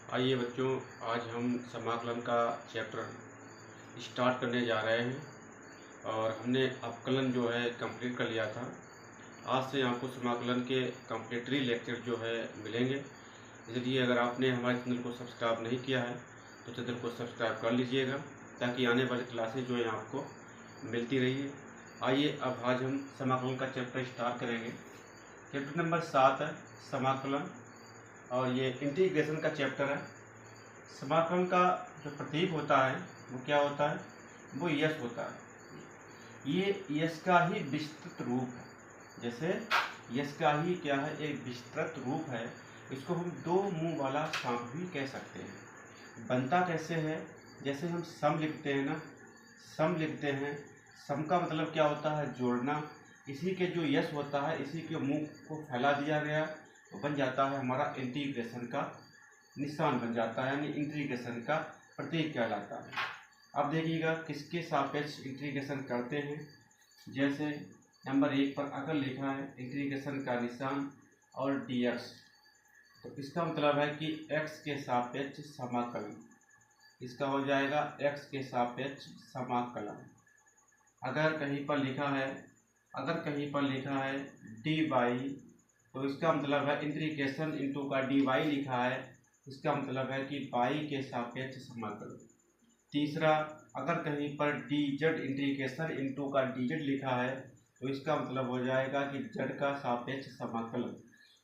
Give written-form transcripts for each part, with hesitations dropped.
आइए बच्चों, आज हम समाकलन का चैप्टर स्टार्ट करने जा रहे हैं और हमने अवकलन जो है कंप्लीट कर लिया था। आज से आपको समाकलन के कंप्लीटरी लेक्चर जो है मिलेंगे। इसलिए अगर आपने हमारे चैनल को सब्सक्राइब नहीं किया है तो चैनल को सब्सक्राइब कर लीजिएगा ताकि आने वाली क्लासेज जो है आपको मिलती रहिए। आइए अब आज हम समाकलन का चैप्टर स्टार्ट करेंगे। चैप्टर नंबर 7 है समाकलन और ये इंटीग्रेशन का चैप्टर है। समाकलन का जो प्रतीक होता है वो क्या होता है? वो यश होता है। ये यश का ही विस्तृत रूप है। जैसे यश का ही क्या है, एक विस्तृत रूप है। इसको हम दो मुंह वाला सांप भी कह सकते हैं। बनता कैसे है? जैसे हम सम लिखते हैं ना, सम लिखते हैं। सम का मतलब क्या होता है? जोड़ना। इसी के जो यश होता है, इसी के मुंह को फैला दिया गया तो बन जाता है हमारा इंटीग्रेशन का निशान बन जाता है, यानी इंटीग्रेशन का प्रतीक कहलाता है। अब देखिएगा किसके सापेक्ष इंटीग्रेशन करते हैं। जैसे नंबर 1 पर अगर लिखा है इंटीग्रेशन का निशान और dx, तो इसका मतलब है कि x के सापेक्ष समाकलन। इसका हो जाएगा x के सापेक्ष समाकलन। अगर कहीं पर लिखा है dy, तो इसका मतलब है इंटीग्रेशन इनटू का dy लिखा है, इसका मतलब है कि y के सापेक्ष समाकलन। तीसरा, अगर कहीं पर dz इंटीग्रेशन इनटू का dz लिखा है तो इसका मतलब हो जाएगा कि z का सापेक्ष समाकलन।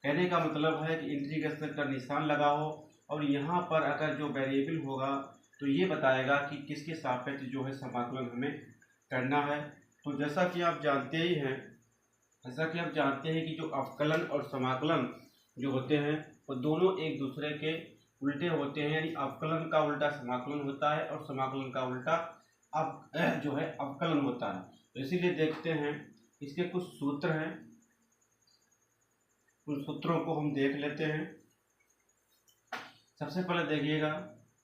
कहने का मतलब है कि इंटीग्रेशन का निशान लगा हो और यहाँ पर अगर जो वेरिएबल होगा तो ये बताएगा कि किसके सापेक्ष जो है समाकलन हमें करना है। तो जैसा कि आप जानते हैं कि जो अवकलन और समाकलन जो होते हैं वो दोनों एक दूसरे के उल्टे होते हैं, यानी अवकलन का उल्टा समाकलन होता है और समाकलन का उल्टा जो है अवकलन होता है। तो इसीलिए देखते हैं इसके कुछ सूत्र हैं, उन सूत्रों को हम देख लेते हैं। सबसे पहले देखिएगा,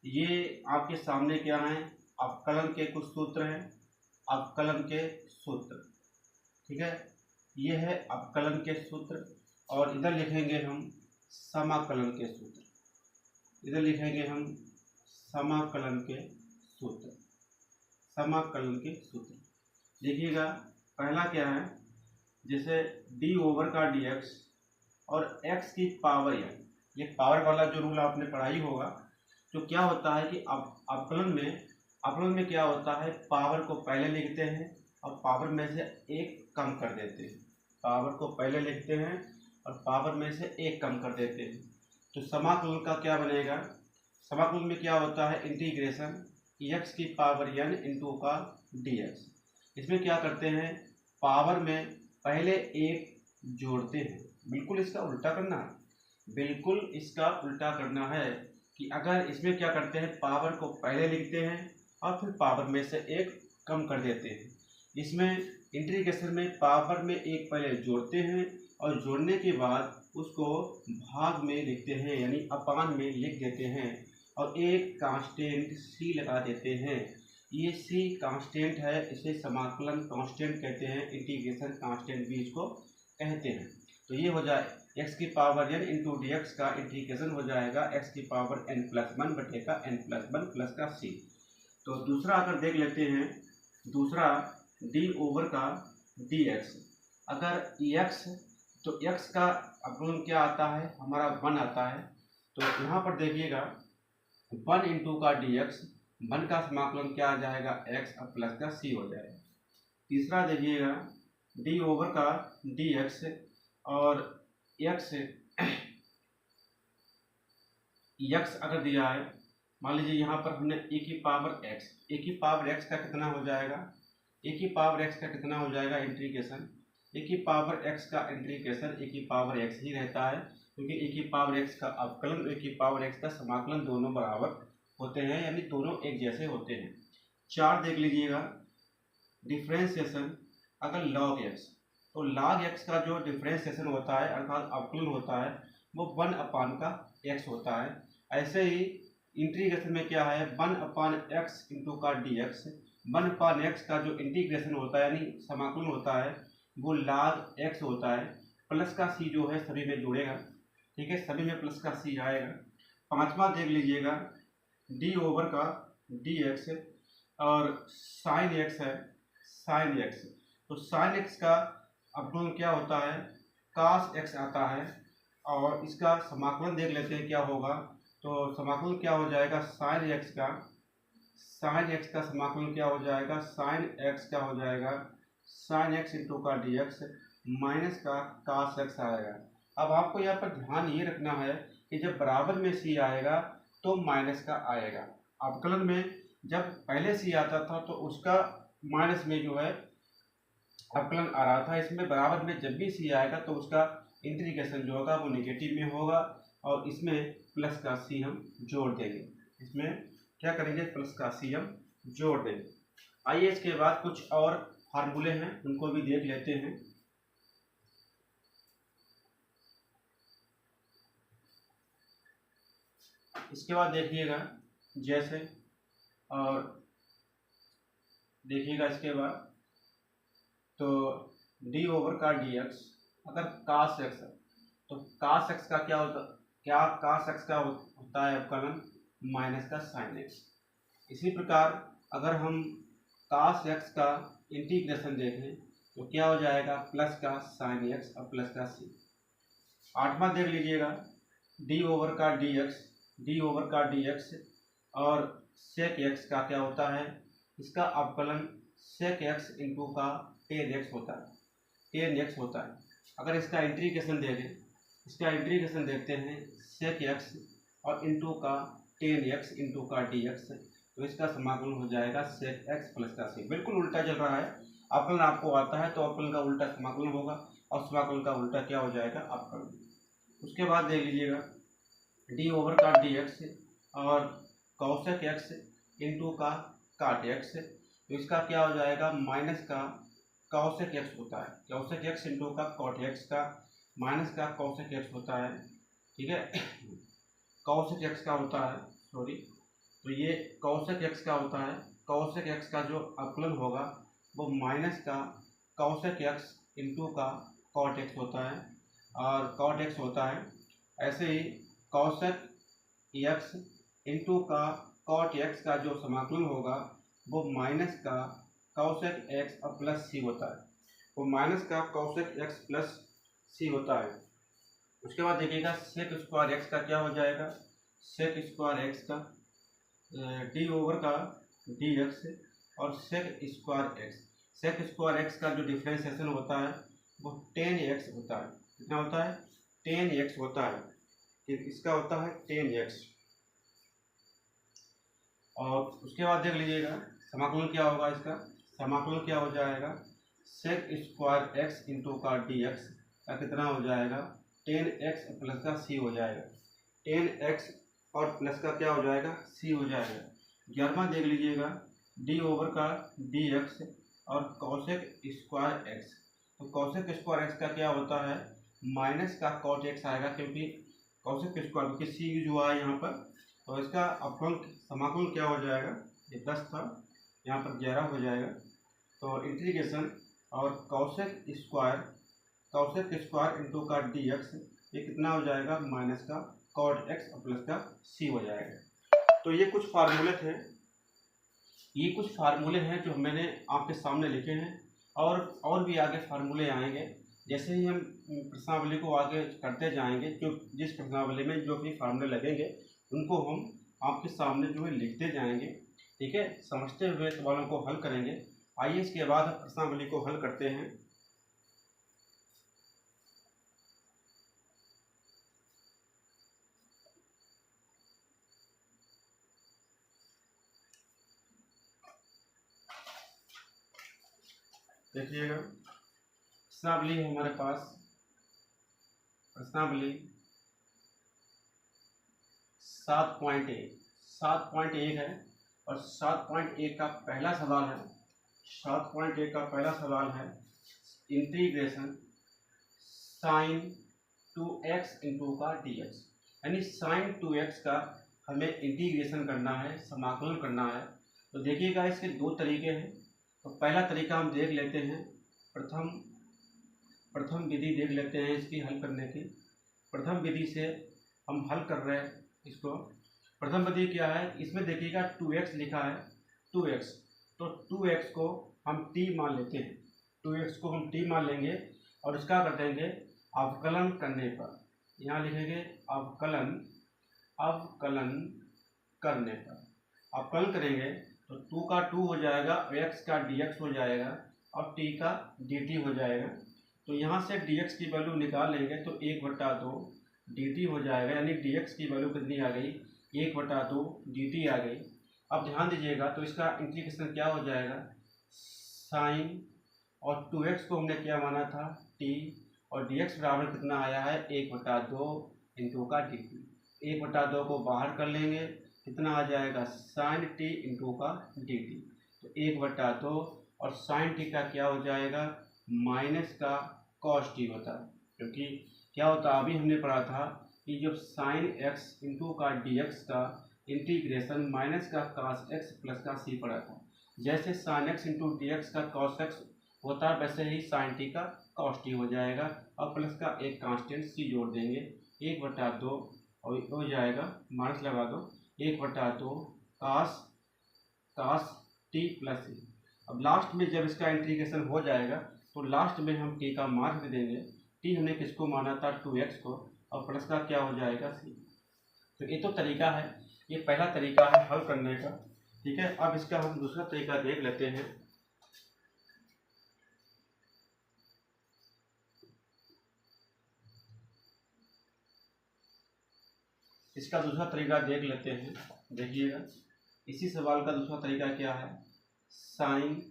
ये आपके सामने क्या है, अवकलन के कुछ सूत्र हैं। अवकलन के सूत्र, ठीक है, ये है अवकलन के सूत्र। और इधर लिखेंगे हम समाकलन के सूत्र। इधर लिखेंगे हम समाकलन के सूत्र। समाकलन के सूत्र देखिएगा, पहला क्या है, जैसे d ओवर का dx और x की पावर n, ये पावर वाला जो रूल आपने पढ़ाई होगा। तो क्या होता है कि अवकलन में क्या होता है, पावर को पहले लिखते हैं और पावर में से एक कम कर देते हैं। पावर को पहले लिखते हैं और पावर में से एक कम कर देते हैं। तो समाकलन का क्या बनेगा? समाकलन में क्या होता है, इंटीग्रेशन x की पावर n इंटू का dx। इसमें क्या करते हैं, पावर में पहले एक जोड़ते हैं। बिल्कुल इसका उल्टा करना है, बिल्कुल इसका उल्टा करना है कि अगर इसमें क्या करते हैं, पावर को पहले लिखते हैं और फिर पावर में से एक कम कर देते हैं। इसमें इंटीग्रेशन में पावर में एक पहले जोड़ते हैं और जोड़ने के बाद उसको भाग में लिखते हैं, यानी अपान में लिख देते हैं और एक कांस्टेंट c लगा देते हैं। ये c कांस्टेंट है, इसे समाकलन कांस्टेंट कहते हैं, इंटीग्रेशन कांस्टेंट भी इसको कहते हैं। तो ये हो जाए x की पावर n इंटू dx का इंटीग्रेशन हो जाएगा x की पावर n+1 बटे का n+1 प्लस का c। तो दूसरा अगर देख लेते हैं, दूसरा d ओवर का dx। अगर x, तो x का अवकलन क्या आता है, हमारा 1 आता है। तो यहाँ पर देखिएगा 1 इंटू का dx, 1 का समाकलन क्या आ जाएगा, x और प्लस का c हो जाएगा। तीसरा देखिएगा d ओवर का dx और x अगर दिया है, मान लीजिए यहाँ पर हमने a की पावर x का कितना हो जाएगा, a की पावर x का कितना हो जाएगा इंटीग्रेशन, a की पावर x का इंटीग्रेशन a की पावर x ही रहता है, क्योंकि a की पावर x का अवकलन a की पावर x का समाकलन दोनों बराबर होते हैं, यानी दोनों एक जैसे होते हैं। 4 देख लीजिएगा, डिफ्रेंशिएशन अगर log x, तो log x का जो डिफ्रेंशिएशन होता है अर्थात अवकलन होता है वो 1 अपान का x होता है। ऐसे ही इंटीग्रेशन में क्या है, 1 अपान x इंटू का dx, 1 अपान x का जो इंटीग्रेशन होता है यानी समाकलन होता है वो log x होता है। प्लस का c जो है सभी में जुड़ेगा, ठीक है, सभी में प्लस का c आएगा। पांचवा देख लीजिएगा डी ओवर का डी एक्स और साइन एक्स है साइन एक्स। तो साइन एक्स का अपघटन क्या होता है, कास एक्स आता है। और इसका समाकलन देख लेते हैं क्या होगा। तो समाकलन क्या हो जाएगा, साइन एक्स का समाकलन क्या हो जाएगा, साइन एक्स क्या हो जाएगा, साइन एक्स इंटू का डी एक्स माइनस का कास एक्स आएगा। अब आपको यहाँ पर ध्यान ये रखना है कि जब बराबर में सी आएगा तो माइनस का आएगा। अवकलन में जब पहले सी आता था तो उसका माइनस में जो है अवकलन आ रहा था। इसमें बराबर में जब भी सी आएगा तो उसका इंटीग्रेशन जो होगा वो नेगेटिव में होगा और इसमें प्लस का सी हम जोड़ देंगे। इसमें क्या करेंगे, प्लस का सी हम जोड़ देंगे। आइए इसके बाद कुछ और फार्मूले हैं उनको भी देख लेते हैं। इसके बाद देखिएगा जैसे, और देखिएगा इसके बाद तो डी ओवर का डी एक्स अगर कास एक्स है तो कास एक्स का क्या होता, क्या कास एक्स का होता है अवकलन माइनस का साइन एक्स। इसी प्रकार अगर हम कास एक्स का इंटीग्रेशन देखें तो क्या हो जाएगा, प्लस का साइन एक्स और प्लस का सी। आठवां देख लीजिएगा डी ओवर का डी एक्स और सेक एक्स का क्या होता है, इसका अवकलन सेक एक्स इंटू का टेन एक्स होता है। अगर इसका इंटीग्रेशन देखते हैं सेक एक्स और इंटू का टेन एक्स इंटू का डी एक्स, तो इसका समाकलन हो जाएगा सेक एक्स प्लस का सी। बिल्कुल उल्टा चल रहा है, अवकलन आपको आता है तो अवकलन का उल्टा समाकलन होगा और समाकलन का उल्टा क्या हो जाएगा, अवकलन। उसके बाद देख लीजिएगा डी ओवर का डी एक्स और कौशक एक्स इंटू का काट एक्स, तो इसका क्या हो जाएगा, माइनस का कौशक एक्स होता है, कौशक एक्स इंटू का कॉट एक्स का माइनस का कौशक एक्स होता है। ठीक है, कौशक एक्स का होता है, सॉरी, तो ये कौशक एक्स का होता है। कौशक एक्स का जो अवकलन होगा वो माइनस का कौशक एक्स इंटू का कॉट एक्स होता है और कॉट एक्स होता है। ऐसे ही कौशक एक्स इंटू का कॉट एक्स का जो समाकलन होगा वो माइनस का कौशक एक्स और प्लस सी होता है, वो माइनस का कौशक एक्स प्लस सी होता है। उसके बाद देखिएगा सेक स्क्वायर एक्स का क्या हो जाएगा, सेक स्क्वायर एक्स का डी ओवर का डी एक्स और सेक स्क्वायर एक्स का जो डिफ्रेंसिएशन होता है वो 10x होता है। कितना होता है, 10x होता है। इसका होता है 10x। और उसके बाद देख लीजिएगा समाकलन क्या होगा, इसका समाकलन क्या हो जाएगा, सेक स्क्वायर एक्स इंटू का डी एक्स का कितना हो जाएगा, 10x प्लस का सी हो जाएगा, 10x और प्लस का क्या हो जाएगा, सी हो जाएगा। 11वां देख लीजिएगा डी ओवर का डी एक्स और कौशक स्क्वायर एक्स, तो कौशक स्क्वायर एक्स का क्या होता है, माइनस का कॉट एक्स आएगा, क्योंकि कौशक स्क्वायर क्योंकि सी जो आया यहाँ पर, तो इसका अपघटन समाकलन क्या हो जाएगा, ये 10 था यहाँ पर 11 हो जाएगा। तो इंटीग्रेशन और कौशक स्क्वायर इंटू का डी एक्स, ये कितना हो जाएगा, माइनस का कॉट एक्स और प्लस का सी हो जाएगा। तो ये कुछ फार्मूले हैं जो मैंने आपके सामने लिखे हैं और भी आगे फार्मूले आएंगे। जैसे ही हम प्रश्नावली को आगे करते जाएंगे, जो जिस प्रश्नावली में जो भी फार्मूले लगेंगे उनको हम आपके सामने जो है लिखते जाएंगे। ठीक है, समझते हुए सवालों को हल करेंगे। आइए इसके बाद प्रश्नावली को हल करते हैं। देखिएगा प्रश्नावली है हमारे पास, प्रश्नावली 7.1 है और 7.1 का पहला सवाल है इंटीग्रेशन साइन 2x इंटू का dx, यानी साइन 2x का हमें इंटीग्रेशन करना है, समाकलन करना है। तो देखिएगा इसके दो तरीके हैं। तो पहला तरीका हम देख लेते हैं, प्रथम विधि देख लेते हैं इसकी हल करने की। प्रथम विधि से हम हल कर रहे हैं इसको प्रथम पद क्या है, इसमें देखिएगा 2x लिखा है 2x, तो 2x को हम t मान लेते हैं, 2x को हम t मान लेंगे और इसका कर देंगे अवकलन करने पर, यहाँ लिखेंगे अवकलन करने पर, अवकलन करेंगे तो 2 का 2 हो जाएगा, x का dx हो जाएगा और t का dt हो जाएगा। तो यहाँ से dx की वैल्यू निकाल लेंगे तो 1/2 dt हो जाएगा, यानी dx की वैल्यू कितनी आ गई, 1/2 dt आ गई। अब ध्यान दीजिएगा तो इसका इंटीग्रेशन क्या हो जाएगा, साइन, और 2x को हमने क्या माना था t, और dx बराबर कितना आया है 1/2 इंटू का dt, 1/2 को बाहर कर लेंगे कितना आ जाएगा साइन t इंटू का dt, तो 1/2 और साइन t का क्या हो जाएगा माइनस का कॉस टी होता है, क्योंकि क्या होता है अभी हमने पढ़ा था कि जब साइन x इंटू का dx का इंटीग्रेशन माइनस का cos x प्लस का c पड़ा था, जैसे साइन x इंटू dx का cos x होता है वैसे ही साइन t का cos t हो जाएगा, और प्लस का एक कांस्टेंट c जोड़ देंगे 1/2 और हो जाएगा माइनस लगा दो 1/2 cos t प्लस c। अब लास्ट में जब इसका इंटीग्रेशन हो जाएगा तो लास्ट में हम t का मान भी देंगे, t हमने किसको माना था 2x को, और प्लस का क्या हो जाएगा c। तो ये तो तरीका है, ये पहला तरीका है हल करने का, ठीक है। अब इसका हम दूसरा तरीका देख लेते हैं। इसका दूसरा तरीका देख लेते हैं, देखिएगा इसी सवाल का दूसरा तरीका क्या है, साइन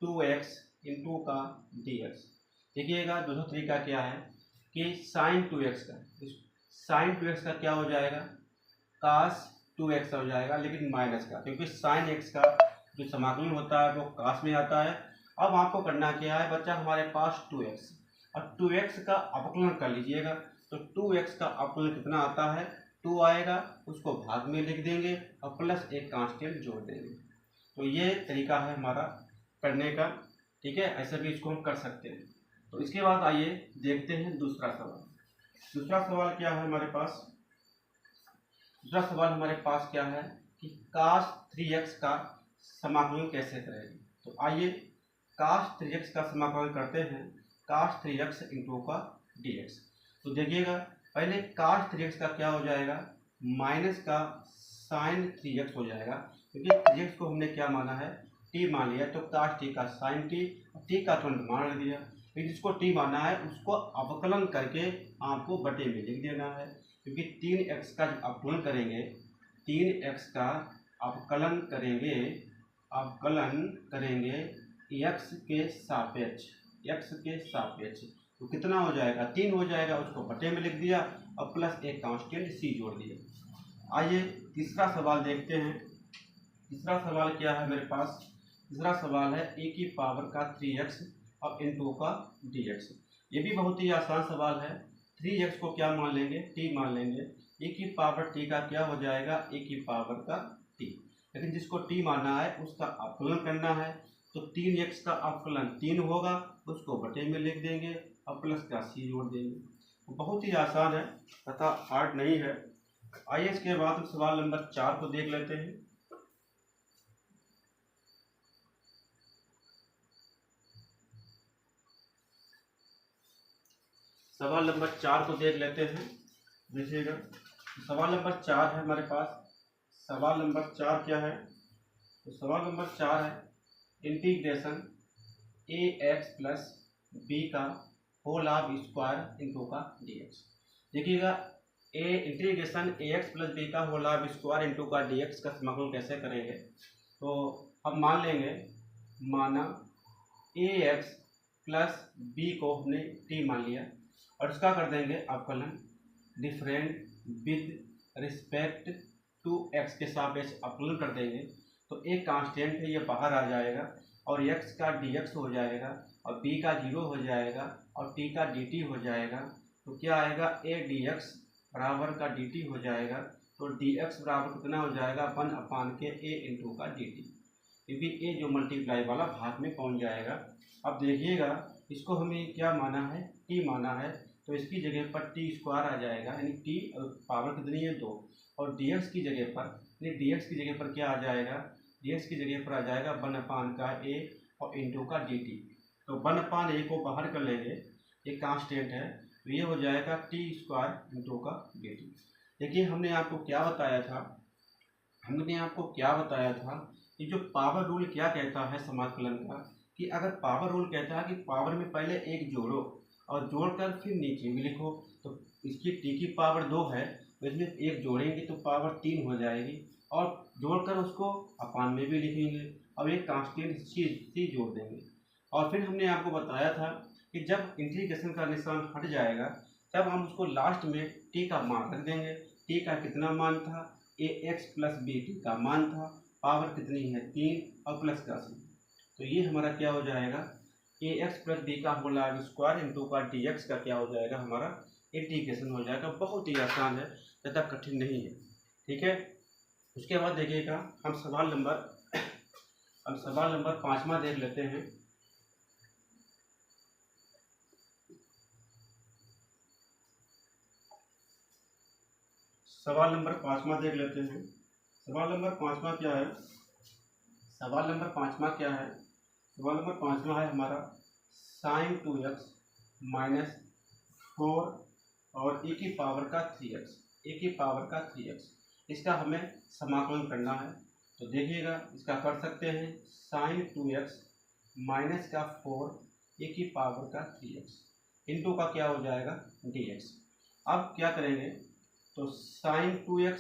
2x इंटू का dx। देखिएगा दूसरा तरीका क्या है कि साइन 2x का क्या हो जाएगा cos 2x हो जाएगा, लेकिन माइनस का, क्योंकि साइन x का जो समाकलन होता है वो cos में आता है। अब आपको करना क्या है बच्चा, हमारे पास 2x और 2x का अवकलन कर लीजिएगा, तो 2x का अवकलन कितना आता है 2 आएगा, उसको भाग में लिख देंगे और प्लस एक कांस्टेंट जोड़ देंगे। तो ये तरीका है हमारा करने का, ठीक है, ऐसे भी इसको हम कर सकते हैं। तो इसके बाद आइए देखते हैं दूसरा सवाल। दूसरा सवाल क्या है हमारे पास, दूसरा सवाल हमारे पास क्या है कि cos 3x का समाकलन कैसे करेंगे। तो आइए cos 3x का समाकलन करते हैं, cos 3x इंटू का dx। तो देखिएगा पहले cos 3x का क्या हो जाएगा माइनस का sin 3x हो जाएगा, क्योंकि 3x को हमने क्या माना है t मान लिया, तो cos t का sin t, t का तुरंत मान दिया, फिर जिसको t माना है उसको अवकलन करके आपको बटे में लिख देना है, क्योंकि 3x का जब अवकलन करेंगे 3x का अवकलन करेंगे x के सापेक्ष, तो कितना हो जाएगा 3 हो जाएगा, उसको बटे में लिख दिया और प्लस एक कांस्टेंट c जोड़ दिया। आइए तीसरा सवाल देखते हैं। तीसरा सवाल क्या है मेरे पास, तीसरा सवाल है e की पावर का 3x और इंटू का dx। ये भी बहुत ही आसान सवाल है, 3x को क्या मान लेंगे t मान लेंगे, e की पावर t का क्या हो जाएगा e की पावर का t, लेकिन जिसको t माना है उसका अवकलन करना है, तो 3x का अवकलन 3 होगा, उसको बटे में लिख देंगे और प्लस का c जोड़ देंगे। तो बहुत ही आसान है, पता हार्ड नहीं है। आइए इसके बाद सवाल नंबर 4 को देख लेते हैं। सवाल नंबर 4 को देख लेते हैं, देखिएगा सवाल नंबर 4 है हमारे पास। सवाल नंबर 4 क्या है, तो सवाल नंबर 4 है इंटीग्रेशन ax प्लस बी का होल ऑफ स्क्वायर इंटू का dx। देखिएगा इंटीग्रेशन ax प्लस बी का होल ऑफ स्क्वायर इंटू का dx का समाकलन कैसे करेंगे। तो हम मान लेंगे, माना ax प्लस बी को हमने t मान लिया और इसका कर देंगे अवकलन different with respect to x के सापेक्ष अवकलन कर देंगे, तो एक कांस्टेंट है ये बाहर आ जाएगा और x का dx हो जाएगा और b का 0 हो जाएगा और t का dt हो जाएगा। तो क्या आएगा a dx बराबर का dt हो जाएगा, तो dx बराबर कितना हो जाएगा 1/a इंटू का dt, क्योंकि a जो मल्टीप्लाई वाला भाग में पहुंच जाएगा। अब देखिएगा इसको हमें क्या माना है t माना है, तो इसकी जगह पर टी स्क्वायर आ जाएगा, यानी टी पावर कितनी है 2, और डी एक्स की जगह पर, यानी डी एक्स की जगह पर क्या आ जाएगा, डी एक्स की जगह पर आ जाएगा 1 का ए और इंटू का डी टी। तो 1 को बाहर कर लेंगे, ये कांस्टेंट है, तो ये हो जाएगा टी स्क्वायर इंटू का डी टी। देखिए हमने आपको क्या बताया था कि जो पावर रूल क्या कहता है समाकलन का, कि अगर पावर रूल कहता है कि पावर में पहले एक जोड़ो और जोड़कर फिर नीचे भी लिखो, तो इसकी टी की पावर 2 है, तो इसमें एक जोड़ेंगे तो पावर 3 हो जाएगी, और जोड़कर उसको अपान में भी लिखेंगे, अब एक कांस्टेंट सी जोड़ देंगे। और फिर हमने आपको बताया था कि जब इंटीग्रेशन का निशान हट जाएगा तब हम उसको लास्ट में टी का मान रख देंगे। टी का कितना मान था, ए एक्स प्लस बी टी का मान था, पावर कितनी है 3 और प्लस का सी, तो ये हमारा क्या हो जाएगा, ए एक्स प्लस बी का होल स्क्वायर इंटू का डी एक्स का क्या हो जाएगा, हमारा इंटीग्रेशन हो जाएगा। बहुत ही आसान है, ज़्यादा कठिन नहीं है, ठीक है। उसके बाद देखिएगा हम सवाल नंबर 5वां देख लेते हैं। सवाल नंबर 5वां देख लेते हैं। सवाल नंबर 5वां क्या है, सवाल नंबर 5वां है हमारा साइन 2x माइनस 4 और e की पावर का 3x, इसका हमें समाकलन करना है। तो देखिएगा इसका कर सकते हैं, साइन 2x माइनस का 4 e की पावर का 3x इंटू का क्या हो जाएगा dx। अब क्या करेंगे, तो साइन 2x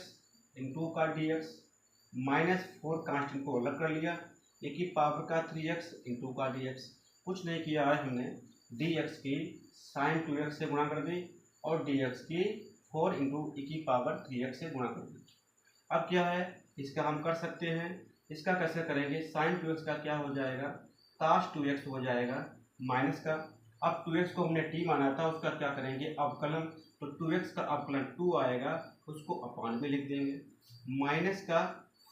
इंटू का dx माइनस 4 कांस्टेंट को अलग कर लिया, ए की पावर का 3x इंटू का dx, कुछ नहीं किया है हमने, dx की साइन 2x से गुणा कर दी और dx की 4 इंटू e की पावर 3x से गुणा कर दी। अब क्या है, इसका हम कर सकते हैं, इसका कैसे करेंगे, साइन 2x का क्या हो जाएगा कास 2x हो जाएगा माइनस का, अब 2x को हमने t माना था, उसका क्या करेंगे अवकलन, तो 2x का अवकलन 2 आएगा, उसको अपान में लिख देंगे, माइनस का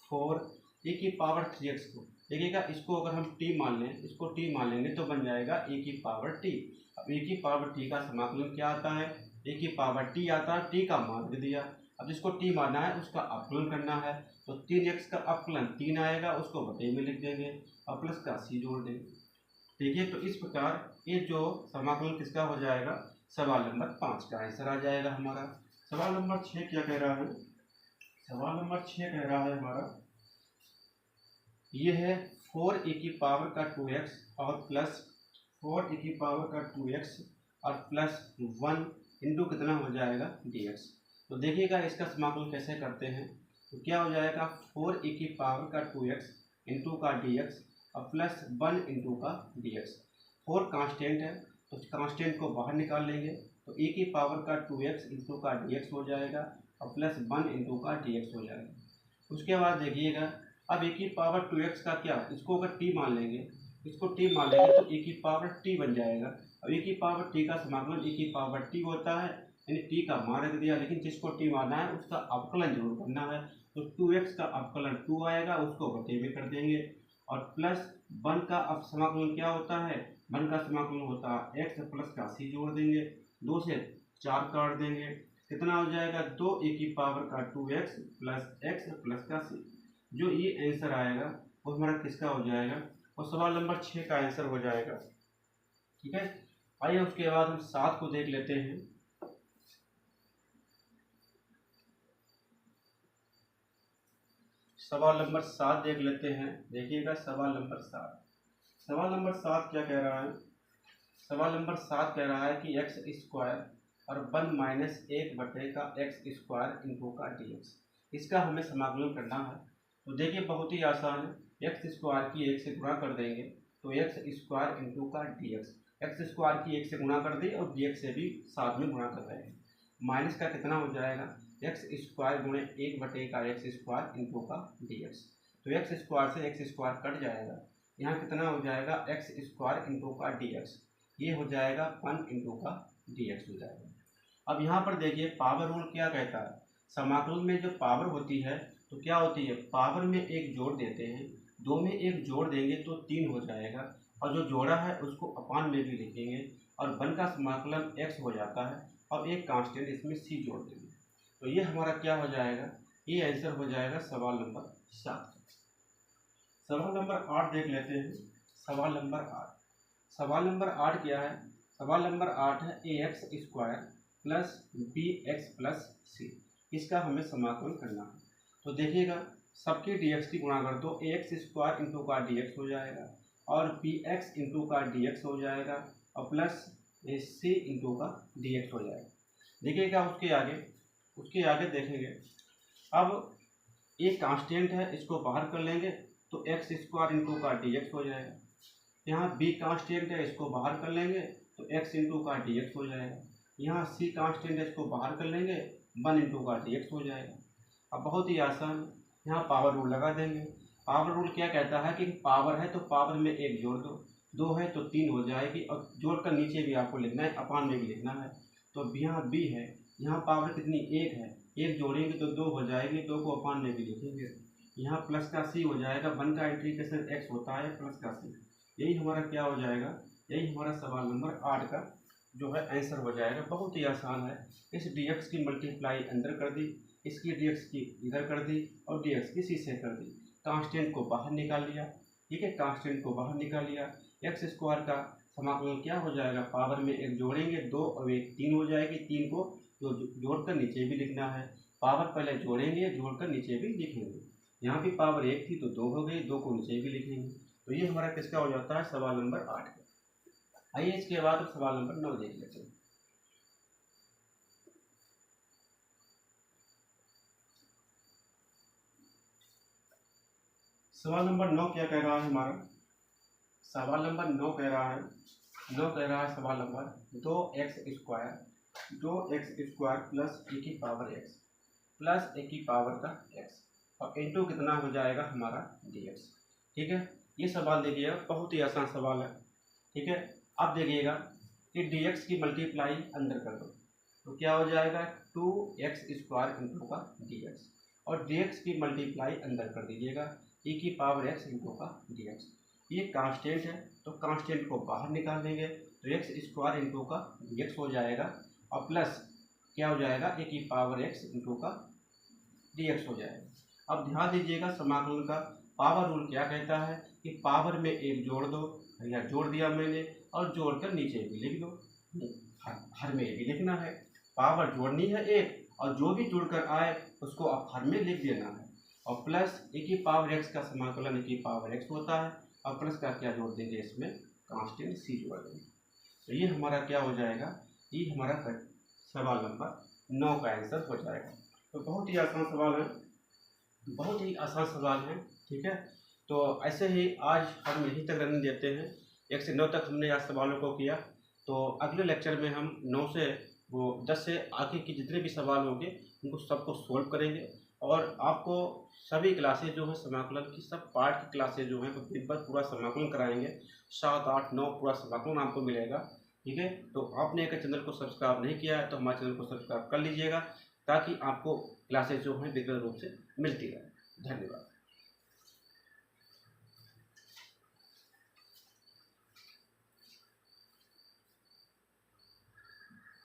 4 e की पावर 3x को देखिएगा, इसको अगर हम t मान लें, इसको t मान लेंगे तो बन जाएगा e की पावर t। अब e की पावर t का समाकलन क्या आता है, e की पावर t आता है, t का मान दे दिया, अब जिसको t माना है उसका अवकलन करना है, तो 3x का अवकलन 3 आएगा, उसको बटे में लिख देंगे और प्लस का c जोड़ देंगे। देखिए तो इस प्रकार ये जो समाकलन किसका हो जाएगा, सवाल नंबर 5 का आंसर आ जाएगा हमारा। सवाल नंबर 6 क्या कह रहा है, सवाल नंबर 6 कह रहा है हमारा, ये है 4e की पावर का 2x और प्लस 4e की पावर का 2x और प्लस 1 इंटू कितना हो जाएगा dx। तो देखिएगा इसका समाकलन कैसे करते हैं, तो क्या हो जाएगा 4e की पावर का 2x इंटू का dx और प्लस 1 इंटू का dx। 4 कांस्टेंट है तो कांस्टेंट को बाहर निकाल लेंगे, तो e की पावर का 2x इंटू का dx हो जाएगा और प्लस 1 इंटू का dx हो जाएगा। उसके बाद देखिएगा अब e की पावर 2x का क्या, इसको अगर t मान लेंगे, इसको t मान लेंगे तो e की पावर t बन जाएगा। अब e की पावर t का समाकलन e की पावर t होता है, यानी t का मान रख दिया, लेकिन जिसको t माना है उसका अवकलन जरूर करना है, तो 2x का अवकलन 2 आएगा, उसको बटे में कर देंगे, और प्लस 1 का अब समाकलन क्या होता है, 1 का समाकलन होता है x प्लस का c जोड़ देंगे, 2 से 4 काट देंगे, कितना हो जाएगा 2e की पावर का 2x प्लस x प्लस का c। जो ये आंसर आएगा वो हमारा किसका हो जाएगा, और सवाल नंबर 6 का आंसर हो जाएगा, ठीक है। आइए उसके बाद हम 7 को देख लेते हैं। सवाल नंबर 7 देख लेते हैं। देखिएगा सवाल नंबर 7 क्या कह रहा है, सवाल नंबर 7 कह रहा है कि एक्स स्क्वायर और 1 माइनस 1 बटे का एक्स स्क्वायर इंटू का dx, इसका हमें समाकलन करना है। तो देखिए बहुत ही आसान है, एक्स स्क्वायर की 1 से गुणा कर देंगे तो एक्स स्क्वायर इंटू का dx, एक्स स्क्वायर की 1 से गुणा कर दी और dx से भी साथ में गुणा कर रहे हैं, माइनस का कितना हो जाएगा एक्स स्क्वायर गुणे 1 बटे का एक्स स्क्वायर इंटू का dx। तो एक्स स्क्वायर से एक्स स्क्वायर कट जाएगा, यहाँ कितना हो जाएगा एक्स स्क्वायर इंटू का dx, ये हो जाएगा 1 इंटू का dx हो जाएगा। अब यहाँ पर देखिए पावर रूल क्या कहता है, समाकलन में जो पावर होती है तो क्या होती है, पावर में एक जोड़ देते हैं, 2 में एक जोड़ देंगे तो 3 हो जाएगा, और जो जोड़ा है उसको अपान में भी लिखेंगे, और 1 का समाकलन x हो जाता है और एक कांस्टेंट इसमें c जोड़ देंगे। तो ये हमारा क्या हो जाएगा, ये आंसर हो जाएगा सवाल नंबर 7। सवाल नंबर 8 देख लेते हैं। सवाल नंबर 8, सवाल नंबर 8 क्या है, सवाल नंबर 8 है ax square plus bx plus c, इसका हमें समाकलन करना है। तो देखिएगा सबके dx की गुणा कर दो, ax स्क्वायर इंटू का dx हो जाएगा और bx इंटू का dx हो जाएगा और प्लस c इंटू का dx हो जाएगा। देखिएगा उसके आगे देखेंगे, अब एक कांस्टेंट है, इसको बाहर कर लेंगे तो x स्क्वायर इंटू का dx हो जाएगा। यहाँ b कांस्टेंट है, इसको बाहर कर लेंगे तो x इंटू का dx हो जाएगा। यहाँ c कांस्टेंट है, इसको बाहर कर लेंगे 1 इंटू का dx हो जाएगा। अब बहुत ही आसान, यहाँ पावर रूल लगा देंगे। पावर रूल क्या कहता है कि पावर है तो पावर में 1 जोड़ दो, 2 है तो 3 हो जाएगी और जोड़कर नीचे भी आपको लिखना है, अपान में भी लिखना है। तो यहाँ b है, यहाँ पावर कितनी 1 है, 1 जोड़ेंगे तो 2 हो जाएगी, 2 को अपान में भी लिखेंगे। यहाँ प्लस का c हो जाएगा, 1 का इंटीग्रेशन x होता है प्लस का c। यही हमारा क्या हो जाएगा, यही हमारा सवाल नंबर 8 का जो है आंसर हो जाएगा। बहुत ही आसान है। इस dx की मल्टीप्लाई अंदर कर दी, इसकी dx की इधर कर दी और dx की c से कर दी। कांस्टेंट को बाहर निकाल लिया, ठीक है, कांस्टेंट को बाहर निकाल लिया। एक्स स्क्वायर का समाकलन क्या हो जाएगा, पावर में 1 जोड़ेंगे 2 और 1 3 हो जाएगी। 3 को जोड़कर नीचे भी लिखना है, पावर पहले जोड़ेंगे जोड़कर नीचे भी लिखेंगे। यहाँ भी पावर 1 थी तो 2 हो गई, 2 को नीचे भी लिखेंगे। तो ये हमारा किसका हो जाता है, सवाल नंबर 8 का। आइए इसके बाद सवाल नंबर 9 देख लेते हैं। सवाल नंबर 9 क्या कह रहा है हमारा, सवाल नंबर 9 कह रहा है सवाल number 2x square plus e की पावर x प्लस a की पावर का x और इंटू कितना हो जाएगा हमारा dx। ठीक है, ये सवाल देखिएगा, बहुत ही आसान सवाल है। ठीक है, अब देखिएगा कि dx की मल्टीप्लाई अंदर कर दो तो क्या हो जाएगा 2x स्क्वायर इंटू का dx और dx की मल्टीप्लाई अंदर कर दीजिएगा e की पावर x इंटू का dx। ये कांस्टेंट है तो कांस्टेंट को बाहर निकाल देंगे तो x स्क्वायर इंटू का dx हो जाएगा और प्लस क्या हो जाएगा a की पावर x इंटू का dx हो जाएगा। अब ध्यान दीजिएगा समाकलन का पावर रूल क्या कहता है कि पावर में 1 जोड़ दो, या जोड़ दिया मैंने और जोड़कर नीचे भी लिख दो। हर में भी लिखना है, पावर जोड़नी है 1 और जो भी जुड़कर आए उसको आप हर में लिख देना है। और प्लस ए की पावर x का समाकलन ए की पावर x होता है और प्लस का क्या जोड़ देंगे, इसमें कांस्टेंट c जोड़ देंगे। तो ये हमारा क्या हो जाएगा, ये हमारा सवाल नंबर 9 का आंसर हो जाएगा। तो बहुत ही आसान सवाल है, बहुत ही आसान सवाल है। ठीक है, तो ऐसे ही आज हम यहीं तक रहने देते हैं। 1 से 9 तक हमने आज सवालों को किया। तो अगले लेक्चर में हम 9 से 10 से आगे के जितने भी सवाल होंगे उनको सबको सोल्व करेंगे और आपको सभी क्लासेज जो हैं समाकलन की, सब पार्ट की क्लासेज जो हैं तो दिन भर पूरा समाकलन कराएंगे। 7, 8, 9 पूरा समाकलन आपको मिलेगा। ठीक है, तो आपने अगर चैनल को सब्सक्राइब नहीं किया है तो हमारे चैनल को सब्सक्राइब कर लीजिएगा ताकि आपको क्लासेज जो हैं रेगुलर रूप से मिलती रहे। धन्यवाद।